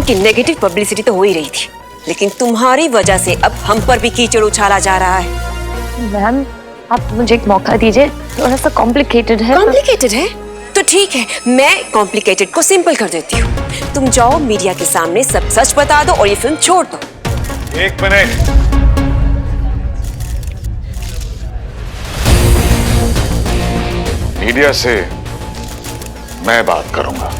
की negative publicity तो हो ही रही थी, लेकिन तुम्हारी वजह से अब हम पर भी कीचड़ उछाला जा रहा है। मैम, आप मुझे एक मौका दीजिए, थोड़ा सा कॉम्प्लिकेटेड है। कॉम्प्लिकेटेड है तो ठीक है, मैं कॉम्प्लिकेटेड को सिंपल कर देती हूँ। तुम जाओ मीडिया के सामने सब सच बता दो और ये फिल्म छोड़ दो। एक मिनट, मीडिया से मैं बात करूंगा।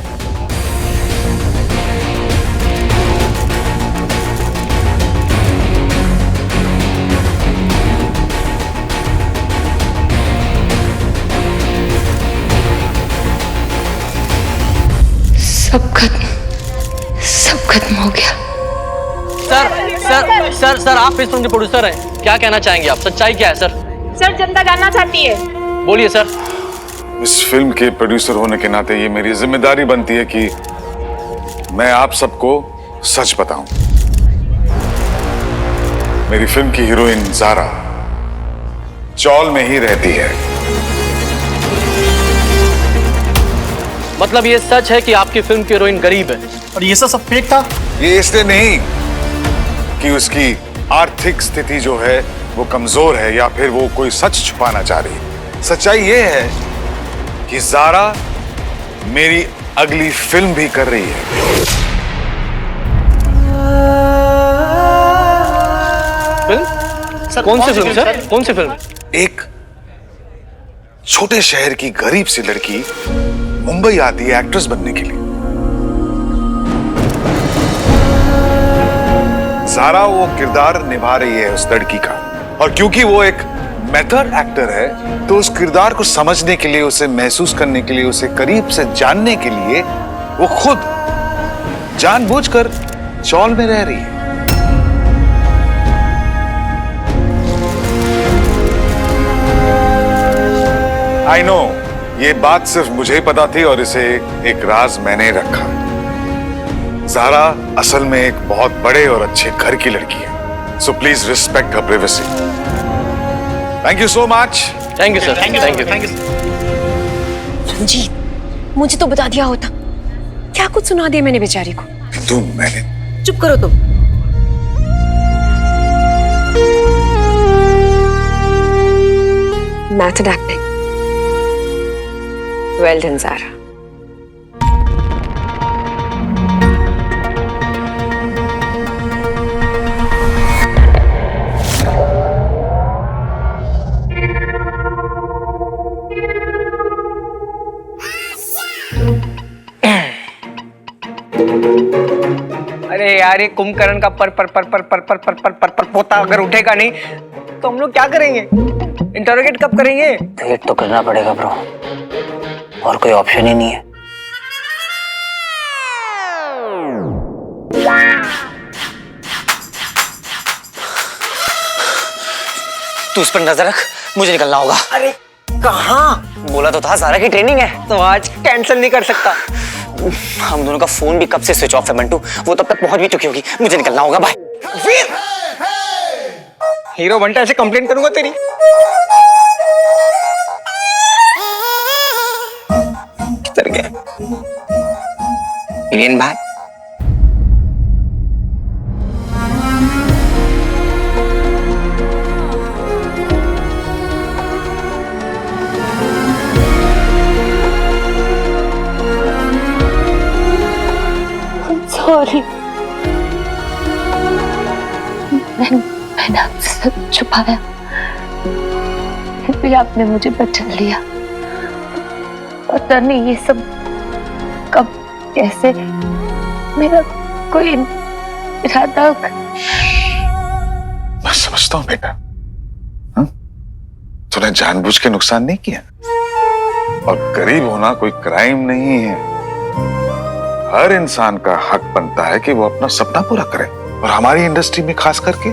सब खत्म हो गया। सर आप इस फिल्म के प्रोड्यूसर हैं, क्या कहना चाहेंगे आप? सच्चाई क्या है सर? सर जनता जानना चाहती है। बोलिए सर। इस फिल्म के प्रोड्यूसर होने के नाते ये मेरी जिम्मेदारी बनती है कि मैं आप सबको सच बताऊं। मेरी फिल्म की हीरोइन ज़ारा चौल में ही रहती है। मतलब ये सच है कि आपकी फिल्म की हीरोइन गरीब है? और ये सब फेक था? ये इसलिए नहीं कि उसकी आर्थिक स्थिति जो है वो कमजोर है या फिर वो कोई सच छुपाना चाह रही है। सच्चाई ये है कि ज़ारा मेरी अगली फिल्म भी कर रही है। फिल्म? सर कौन सी फिल्म सर? कौन सी फिल्म? एक छोटे शहर की गरीब सी लड़की मुंबई आती है एक्ट्रेस बनने के लिए। ज़ारा वो किरदार निभा रही है उस लड़की का, और क्योंकि वो एक मेथड एक्टर है तो उस किरदार को समझने के लिए, उसे महसूस करने के लिए, उसे करीब से जानने के लिए वो खुद जानबूझकर चौल में रह रही है। आई नो, ये बात सिर्फ मुझे ही पता थी और इसे एक राज मैंने रखा। ज़ारा असल में एक बहुत बड़े और अच्छे घर की लड़की है, so please respect her privacy. Thank you so much. Thank you sir. Thank you. Ranjit, मुझे तो बता दिया होता। क्या कुछ सुना दिया मैंने बेचारी को। मैंने चुप करो तुम। Method acting, well done Zara. अरे यार, ये कुंभकर्ण का पर पर पर पर पर पर पर पर पर पर पोता अगर उठेगा नहीं तो हम लोग क्या करेंगे? इंटरोगेट कब करेंगे? वेट तो करना पड़ेगा ब्रो, और कोई ऑप्शन ही नहीं है। तू उस पर नजर रख, मुझे निकलना होगा। अरे कहाँ? बोला तो था ज़ारा की ट्रेनिंग है। तो आज कैंसिल नहीं कर सकता। हम दोनों का फोन भी कब से स्विच ऑफ है बंटू, वो तब तक पहुंच भी चुकी होगी। मुझे निकलना होगा, बाय। फिर हीरो बंटा ऐसे कंप्लेंट करूंगा तेरी। किधर गया विलियन भाई? सॉरी, मैंने आपसे सब छुपाया, फिर भी आपने मुझे बचा लिया। पता नहीं ये सब कब कैसे, मेरा कोई इरादा। मैं समझता हूं बेटा, तूने जानबूझ के नुकसान नहीं किया, और गरीब होना कोई क्राइम नहीं है। हर इंसान का हक बनता है कि वो अपना सपना पूरा करे, और हमारी इंडस्ट्री में खास करके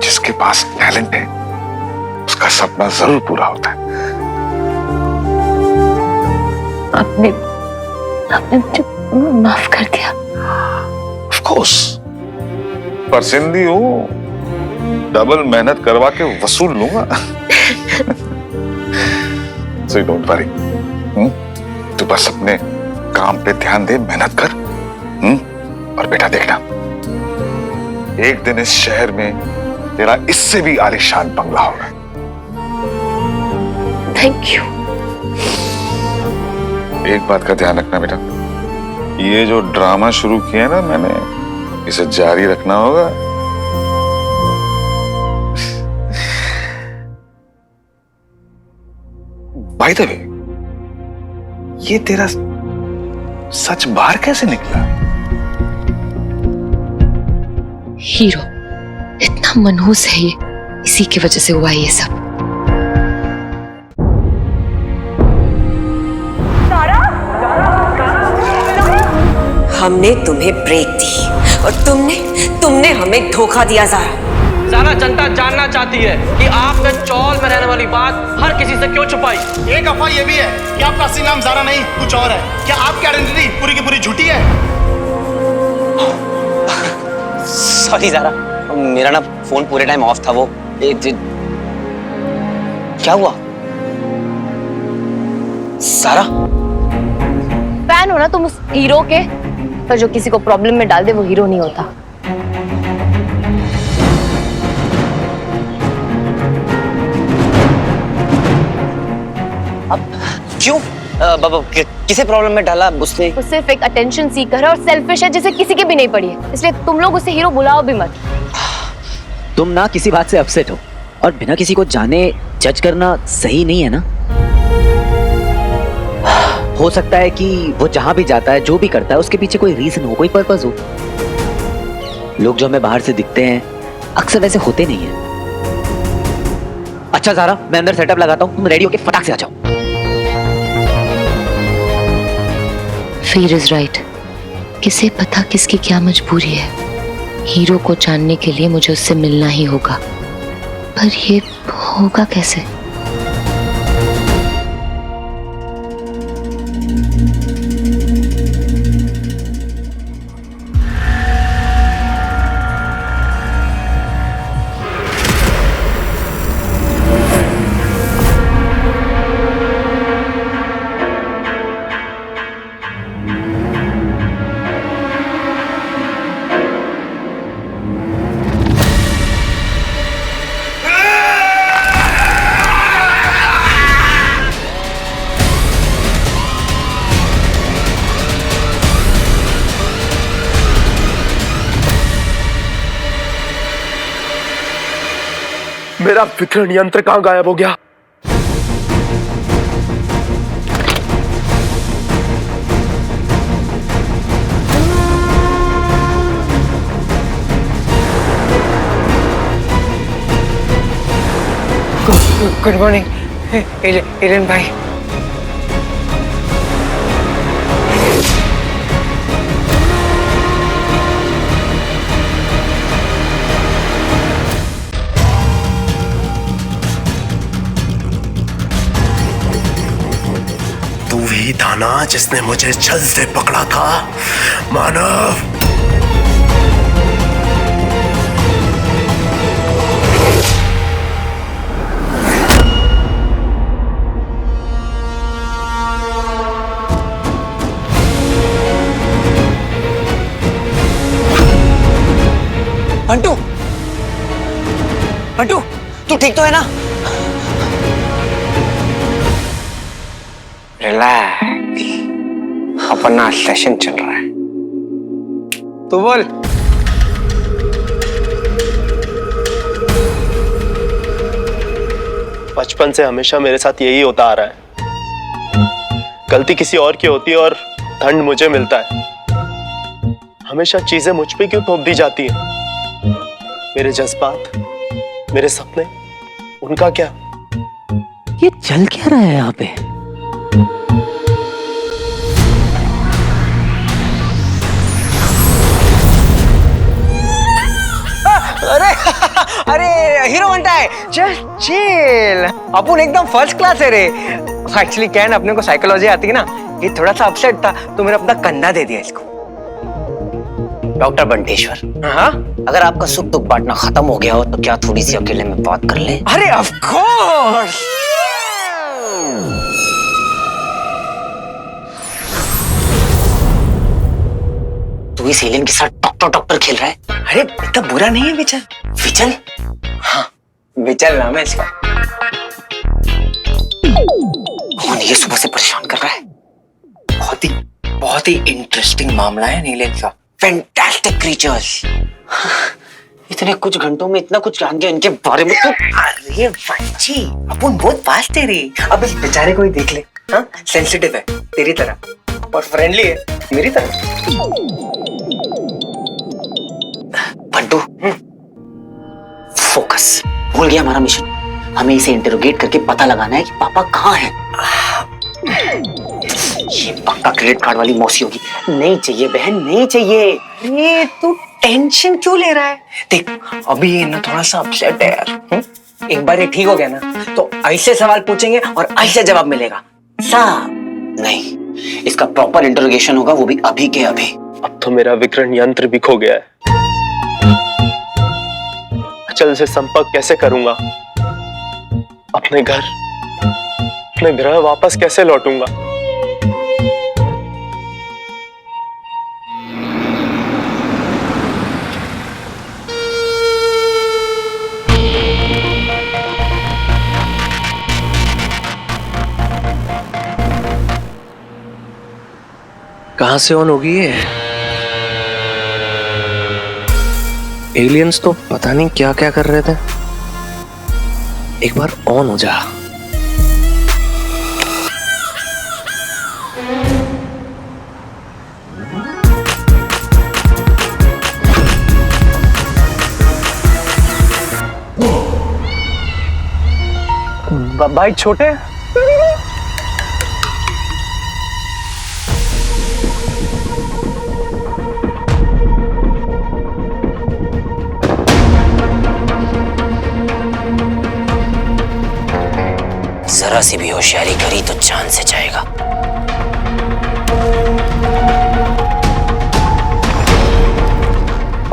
जिसके पास टैलेंट है उसका सपना जरूर पूरा होता है। आपने मुझे माफ कर दिया। ऑफ कोर्स, पर सिंधी हूं, डबल मेहनत करवा के वसूल लूंगा। सो डोंट वरी, तू बस अपने काम पे ध्यान दे, मेहनत कर, और बेटा देखना, एक दिन इस शहर में तेरा इससे भी आलीशान बंगला होगा। Thank you. एक बात का ध्यान रखना बेटा, ये जो ड्रामा शुरू किया है ना मैंने, इसे जारी रखना होगा। बाय द वे, ये तेरा सच बाहर कैसे निकला? हीरो इतना मनहूस है ये, इसी की वजह से हुआ ये सब। हमने तुम्हें ब्रेक दी और तुमने हमें धोखा दिया ज़ारा। सारा जनता जानना चाहती है कि आपने चौल में रहने वाली बात हर किसी से क्यों छुपाई। एक अफवाह ये भी है कि आपका असली नाम ज़ारा नहीं कुछ और है। क्या आपकी आइडेंटिटी पूरी की पूरी झूठी है? सॉरी ज़ारा, मेरा ना फोन पूरे टाइम ऑफ था। वो क्या हुआ? ज़ारा फैन हो ना तुम उस हीरो के, पर जो किसी को प्रॉब्लम में डाल दे वो हीरो नहीं होता। अब क्यों? किसे प्रॉब्लम में डाला उसने? वो सिर्फ एक अटेंशन सीकर है और सेल्फिश है जिसे किसी की भी नहीं पड़ी है, इसलिए तुम लोग उसे हीरो बुलाओ भी मत। तुम ना किसी बात से अपसेट हो और बिना किसी को जाने जज करना सही नहीं है ना। हो सकता है कि वो जहां भी जाता है, जो भी करता है, उसके पीछे कोई रीजन हो, कोई पर्पस हो। लोग जो हमें बाहर से दिखते हैं अक्सर वैसे होते नहीं है। अच्छा ज़ारा, मैं अंदर सेटअप लगाता हूँ, तुम रेडी होके फटाक से आ जाओ। फीर इज राइट। किसे पता किसकी क्या मजबूरी है। हीरो को जानने के लिए मुझे उससे मिलना ही होगा, पर ये होगा कैसे? मेरा विकिरण यंत्र कहां गायब हो गया? गुड मॉर्निंग एलन भाई। तू ही था ना जिसने मुझे छल से पकड़ा था, मानव। बंटू, बंटू, तू ठीक तो है ना? रिलैक्स, अपना सेशन चल रहा है। तू बोल। बचपन से हमेशा मेरे साथ यही होता आ रहा है। गलती किसी और की होती है और दंड मुझे मिलता है। हमेशा चीजें मुझ पे क्यों थोप दी जाती हैं? मेरे जज्बात, मेरे सपने, उनका क्या? ये चल क्या रहा है यहाँ पे? अरे अरे हीरो बनता है, चल चिल। अपन एकदम फर्स्ट क्लास है रे। एक्चुअली क्या है ना, अपने को साइकोलॉजी आती है ना, ये थोड़ा सा अपसेट था तो मैंने अपना कंधा दे दिया इसको। डॉक्टर बंटेश्वर, हाँ, अगर आपका सुख दुख बांटना खत्म हो गया हो तो क्या थोड़ी सी अकेले में बात कर ले? अरे ऑफ कोर्स। तू इस एलियन के साथ डॉक्टर डॉक्टर खेल रहा है? अरे इतना बुरा नहीं है विचल। विचल? हाँ विचल नाम है इसका। कौन ये सुबह से परेशान कर रहा है? बहुत ही इंटरेस्टिंग मामला है नीलेन का। Fantastic creatures. इतने कुछ घंटों में इतना कुछ जान गया इनके बारे में तो। अरे बच्ची अपन बहुत पास थे रे। अब इस बेचारे को ही देख ले। हाँ सेंसिटिव है तेरी तरह और फ्रेंडली है मेरी तरह। बंटू फोकस। भूल गया हमारा मिशन। हमें इसे इंटरोगेट करके पता लगाना है कि पापा कहाँ हैं। ये पक्का क्रेडिट कार्ड वाली मौसी होगी। नहीं चाहिए बहन, नहीं चाहिए। ये तू टेंशन क्यों ले रहा है? देख अभी ये ना थोड़ा सा अपसेट है यार। एक बार ये ठीक हो गया ना तो ऐसे सवाल पूछेंगे और ऐसे जवाब मिलेगा साहब। नहीं, इसका प्रॉपर इंटरोगेशन होगा, वो भी अभी के अभी। अब तो मेरा विकर्ण यंत्र भी खो गया है। अचल से संपर्क कैसे करूंगा? अपने घर, अपने ग्रह वापस कैसे लौटूंगा? कहां से ऑन होगी ये? एलियंस तो पता नहीं क्या क्या कर रहे थे। एक बार ऑन हो जा। भाई छोटे, जरा सी भी होशियारी करी तो जान से जाएगा।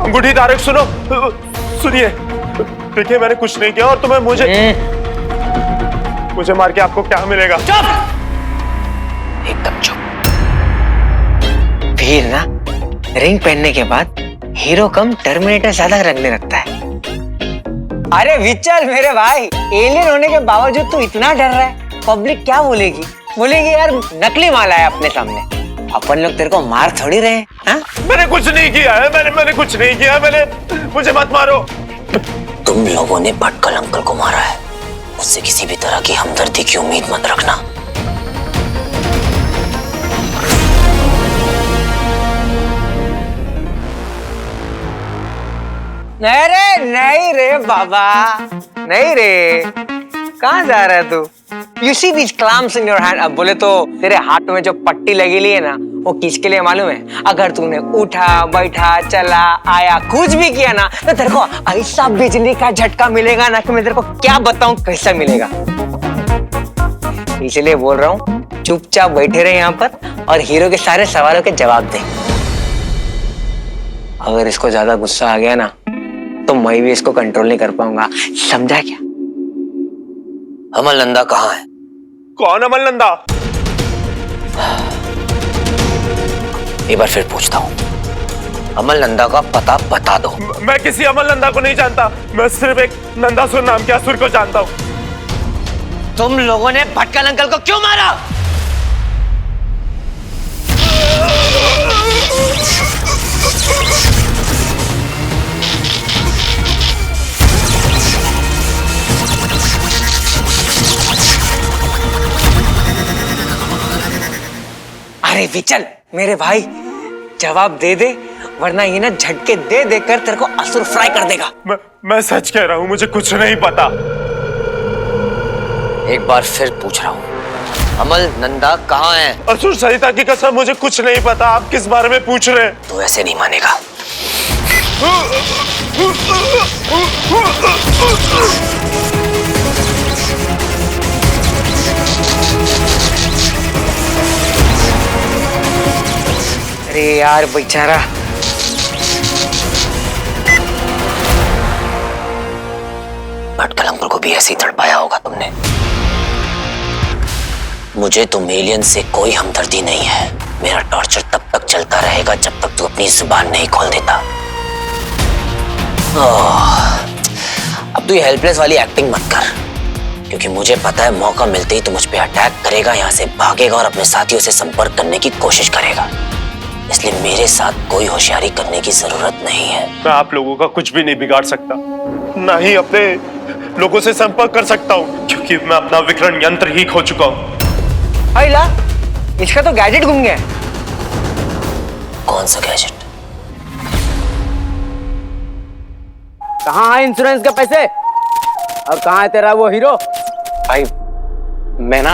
अंगूठी तारक सुनो, सुनिए। देखिए मैंने कुछ नहीं किया और तुम्हें मुझे मार के आपको क्या मिलेगा? चुप! एकदम चुप। फिर ना रिंग पहनने के बाद हीरो कम टर्मिनेटर ज्यादा रखने लगता है। अरे विचल मेरे भाई, एलियन होने के बावजूद तू इतना डर रहा है, पब्लिक क्या बोलेगी? बोलेगी यार नकली माल आया अपने सामने। अपन लोग तेरे को मार थोड़ी रहे हैं। हाँ? मैंने कुछ नहीं किया है, मैंने कुछ नहीं किया। मुझे मत मारो। तुम लोगों ने भटकल अंकल को मारा है, उससे किसी भी तरह की हमदर्दी की उम्मीद मत रखना। नहीं रे बाबा, नहीं रे। कहाँ जा रहा है तू? You see these clamps in your hand? अब बोले तो तेरे हाथ में जो पट्टी लगी ली है ना, वो किसके लिए मालूम है? अगर तूने उठा बैठा चला आया कुछ भी किया ना तो तेरे को ऐसा बिजली का झटका मिलेगा ना कि मैं तेरे को क्या बताऊं कैसा मिलेगा। इसलिए बोल रहा हूँ चुपचाप बैठे रहे यहाँ पर और हीरो के सारे सवालों के जवाब दे। अगर इसको ज्यादा गुस्सा आ गया ना तो मैं भी इसको कंट्रोल नहीं कर पाऊंगा, समझा क्या? अमल नंदा कहाँ है? कौन अमल नंदा? एक बार फिर पूछता हूँ, अमल नंदा का पता बता दो। मैं किसी अमल नंदा को नहीं जानता। मैं सिर्फ एक नंदासुर नाम के असुर को जानता हूँ। तुम लोगों ने भटकल अंकल को क्यों मारा? अरे विचल मेरे भाई जवाब दे दे, वरना ये ना झटके दे देकर तेरे को असुर फ्राई कर देगा। मैं सच कह रहा हूँ, मुझे कुछ नहीं पता। एक बार फिर पूछ रहा हूँ, अमल नंदा कहाँ है? असुर सरिता की कसम मुझे कुछ नहीं पता। आप किस बारे में पूछ रहे हैं? तू ऐसे नहीं मानेगा। अरे यार बेचारा। भटकल अंकल को भी ऐसे ही तड़पाया होगा तुमने। मुझे तुम एलियन से कोई हमदर्दी नहीं है। मेरा टॉर्चर तब तक चलता रहेगा जब तक तू अपनी जुबान नहीं खोल देता। अब तू ये हेल्पलेस वाली एक्टिंग मत कर, क्योंकि मुझे पता है मौका मिलते ही तू मुझ पे अटैक करेगा, यहाँ से भागेगा और अपने साथियों से संपर्क करने की कोशिश करेगा। इसलिए मेरे साथ कोई होशियारी करने की जरूरत नहीं है। मैं आप लोगों का कुछ भी नहीं बिगाड़ सकता, ना ही अपने लोगों से संपर्क कर सकता हूँ, क्योंकि मैं अपना विकर्ण यंत्र ही खो चुका हूँ। अला, इसका तो गैजेट घूम गया। कौन सा गैजेट? कहाँ है इंश्योरेंस के पैसे और कहाँ है तेरा वो हीरो? भाई मैं ना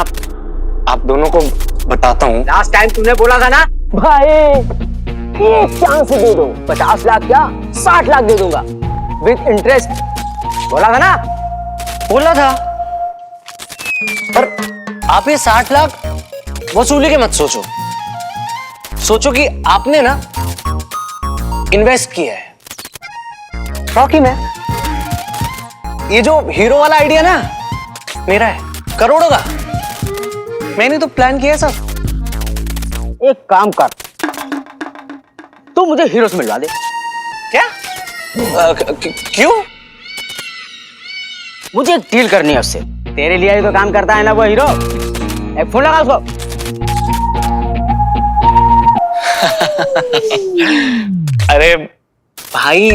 आप दोनों को बताता हूँ। लास्ट टाइम तूने बोला था ना भाई एक चांस दे दो, 50 लाख क्या 60 लाख दे दूंगा विद इंटरेस्ट, बोला था ना? बोला था, पर आप ये 60 लाख वसूली के मत सोचो, सोचो कि आपने ना इन्वेस्ट किया है रॉकी में। ये जो हीरो वाला आइडिया ना मेरा है, करोड़ों का। मैंने तो प्लान किया सब। एक काम कर, तू मुझे हीरो से मिलवा दे। क्या? क्यों? मुझे एक डील करनी है उससे। तेरे लिए ही तो काम करता है ना वो हीरो। एक फोन लगा उसको। अरे भाई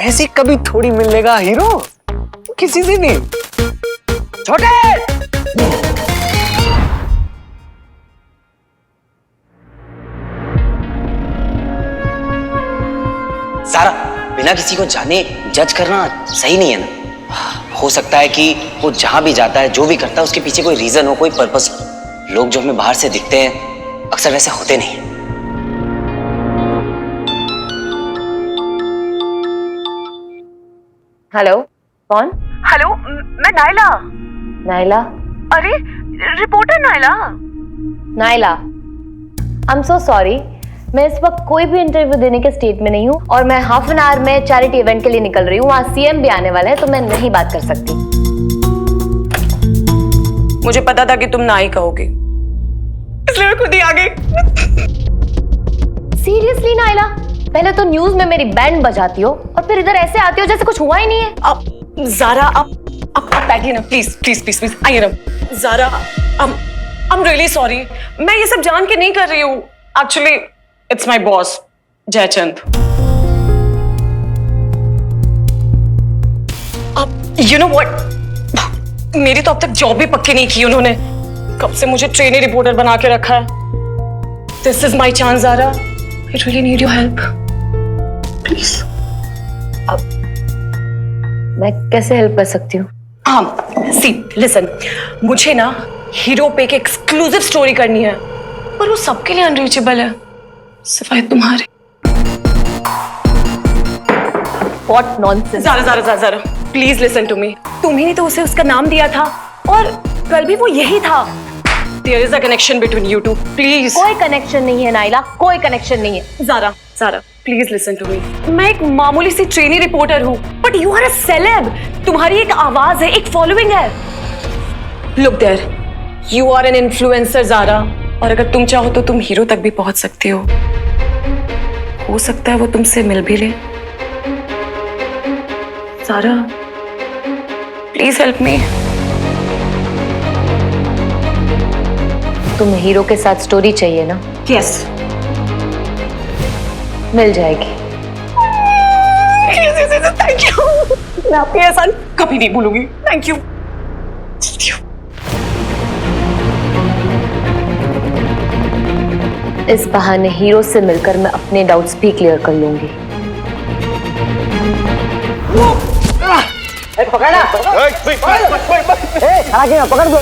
ऐसे कभी थोड़ी मिल लेगा हीरो, किसी से नहीं। छोटे सारा, बिना किसी को जाने जज करना सही नहीं है ना। हो सकता है कि वो जहां भी जाता है, जो भी करता है, उसके पीछे कोई रीजन हो, कोई पर्पस हो। लोग जो हमें बाहर से दिखते हैं अक्सर वैसे होते नहीं। हेलो, कौन? हेलो, मैं नायला। नायला? अरे reporter Naila. Naila, I am so sorry, मैं इस वक्त कोई भी इंटरव्यू देने के स्टेट में नहीं हूँ और मैं हाफ एन आवर में चैरिटी इवेंट के लिए निकल रही हूँ। वहाँ सीएम भी आने वाला है, तो मैं नहीं बात कर सकती। मुझे पता था कि तुम ना ही कहोगे, इसलिए मैं खुद ही आ गई। सीरियसली नायला, पहले तो न्यूज में मेरी बैंड बजाती हो और फिर इधर ऐसे आती हो जैसे कुछ हुआ ही नहीं है। अब ज़ारा, अब बैठिए ना, प्लीज प्लीज प्लीज प्लीज आइए ना। Zara, I am really sorry, मैं ये सब जान के नहीं कर रही हूँ। Actually it's my boss Jaichand. अब यू नो व्हाट, मेरी तो अब तक जॉब भी पक्की नहीं की उन्होंने। कब से मुझे ट्रेनी रिपोर्टर बना के रखा है। This is my chance Zara, I really need your help please. मैं कैसे हेल्प कर सकती हूँ? हाँ, सी लिसन, मुझे ना हीरो पे एक एक्सक्लूसिव स्टोरी करनी है, पर वो सबके लिए अनरीचेबल है, सिवाय तुम्हारे। What nonsense! Zara, please listen to me. तुम्ही ने तो उसे उसका नाम दिया था और कल भी वो यही था। There is a connection between you two, please. कोई कनेक्शन नहीं है नाइला, कोई कनेक्शन नहीं है। Zara, please listen to me. मैं एक मामूली सी ट्रेनी रिपोर्टर हूँ, but you are a celeb. तुम्हारी एक आवाज है, एक फॉलोइंग है। Look there, you are an influencer Zara, और अगर तुम चाहो तो तुम हीरो तक भी पहुंच सकती हो सकता है वो तुमसे मिल भी ले। Zara, please help me. तुम्हें हीरो के साथ स्टोरी चाहिए ना? यस, मिल जाएगी। थैंक यू, मैं आपकी एहसान कभी नहीं भूलूंगी। Thank you. इस बहाने हीरो से मिलकर मैं अपने डाउट्स भी क्लियर कर लूंगी। पकड़ना, पकड़ दो।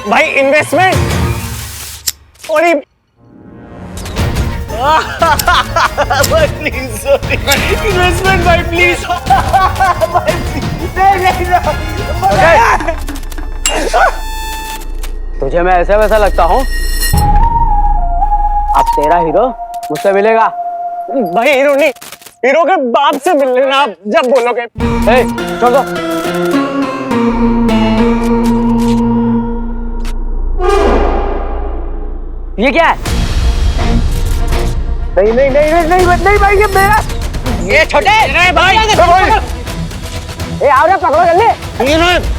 भाई इन्वेस्टमेंट और इन्वेस्टमेंट भाई प्लीज। तुझे मैं ऐसा वैसा लगता हूँ? अब तेरा हीरो मुझसे मिलेगा। भाई हीरो नहीं, हीरो के बाप से मिल लेना आप जब बोलोगे। छोड़ दो। ये क्या है? नहीं नहीं नहीं नहीं नहीं नहीं भाई, ये मेरा, ये छोटे भाई, ए आओ रे, पकड़ो जल्दी।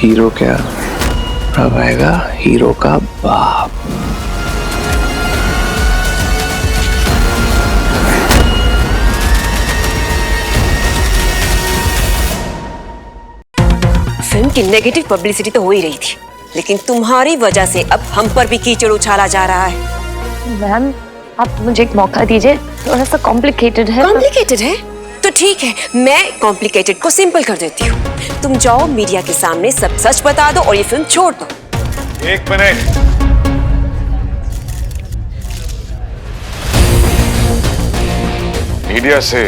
हीरो क्या, अब आएगा हीरो का बाप। फिल्म की नेगेटिव पब्लिसिटी तो हो ही रही थी, लेकिन तुम्हारी वजह से अब हम पर भी कीचड़ उछाला जा रहा है। मैम आप मुझे एक मौका दीजिए, थोड़ा सा कॉम्प्लिकेटेड है। कॉम्प्लिकेटेड है तो ठीक है, मैं कॉम्प्लिकेटेड को सिंपल कर देती हूँ। तुम जाओ मीडिया के सामने सब सच बता दो और ये फिल्म छोड़ दो। एक मिनट, मीडिया से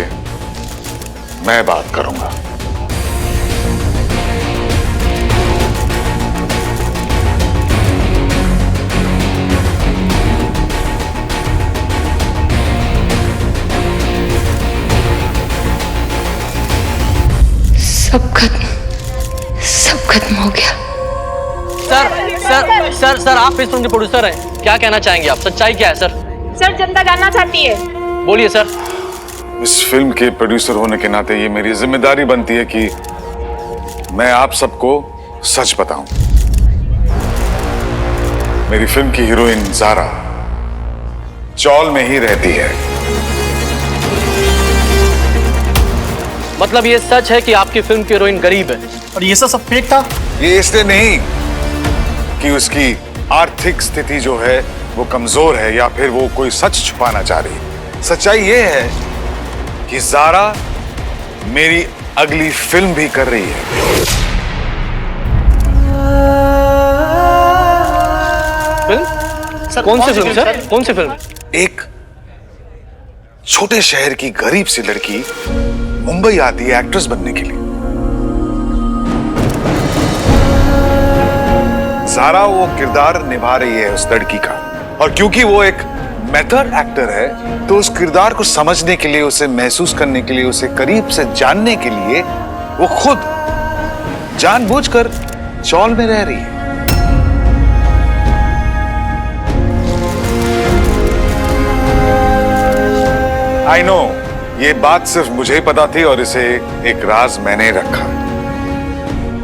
मैं बात करूंगा। सब खत्म हो गया। सर सर सर सर आप इस फिल्म के प्रोड्यूसर हैं, क्या कहना चाहेंगे आप? सच्चाई क्या है सर? सर जनता जानना चाहती है। बोलिए सर। इस फिल्म के प्रोड्यूसर होने के नाते ये मेरी जिम्मेदारी बनती है कि मैं आप सबको सच बताऊं। मेरी फिल्म की हीरोइन ज़ारा चौल में ही रहती है। मतलब ये सच है कि आपकी फिल्म की हीरोइन गरीब है और ये सब फेक था? ये इसलिए नहीं कि उसकी आर्थिक स्थिति जो है वो कमजोर है या फिर वो कोई सच छुपाना चाह रही है। सच्चाई ये है कि ज़ारा मेरी अगली फिल्म भी कर रही है। फिल्म? सर कौन सी फिल्म सर? कौन सी फिल्म? एक छोटे शहर की गरीब सी लड़की मुंबई आती है एक्ट्रेस बनने के लिए। ज़ारा वो किरदार निभा रही है उस लड़की का, और क्योंकि वो एक मेथड एक्टर है तो उस किरदार को समझने के लिए, उसे महसूस करने के लिए, उसे करीब से जानने के लिए वो खुद जानबूझकर चौल में रह रही है। आई नो, ये बात सिर्फ मुझे ही पता थी और इसे एक राज मैंने रखा।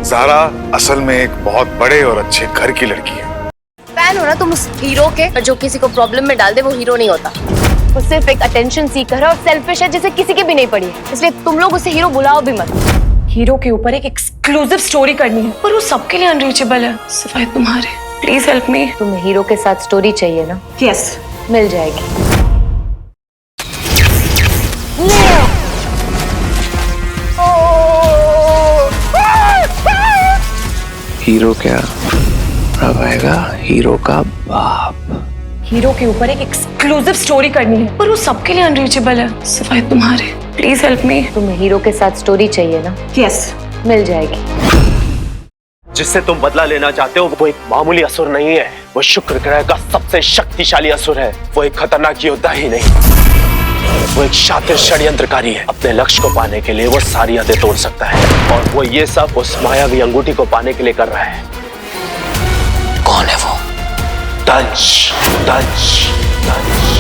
ज़ारा असल में एक बहुत बड़े और अच्छे घर की लड़की है। फैन हो ना तुम उस हीरो के, और जो किसी को प्रॉब्लम में डाल दे वो हीरो नहीं होता। वो सिर्फ एक अटेंशन सीकर है और सेल्फिश है जिसे किसी की भी नहीं पड़ी है, इसलिए तुम लोग उसे हीरो बुलाओ भी मत। हीरो के ऊपर एक एक्सक्लूसिव स्टोरी करनी है पर वो सबके लिए अनरीचेबल है, सिवाय तुम्हारे। Please help me. तुम्हें हीरो के साथ स्टोरी चाहिए ना? यस, मिल जाएगी। हीरो क्या, अब आएगा हीरो का बाप। हीरो के ऊपर एक एक्सक्लूसिव स्टोरी करनी है पर वो सबके लिए अनरीचेबल है, सिवाय तुम्हारे। Please help me. तुम्हें हीरो के साथ स्टोरी चाहिए ना? यस, मिल जाएगी। जिससे तुम बदला लेना चाहते हो वो एक मामूली असुर नहीं है, वो शुक्र ग्रह का सबसे शक्तिशाली असुर है। वो एक खतरनाक योद्धा ही नहीं, वो एक शातिर षड्यंत्रकारी है। अपने लक्ष्य को पाने के लिए वो सारी हदें तोड़ सकता है, और वो ये सब उस मायावी अंगूठी को पाने के लिए कर रहा है। कौन है वो? दंश, दंश, दंश।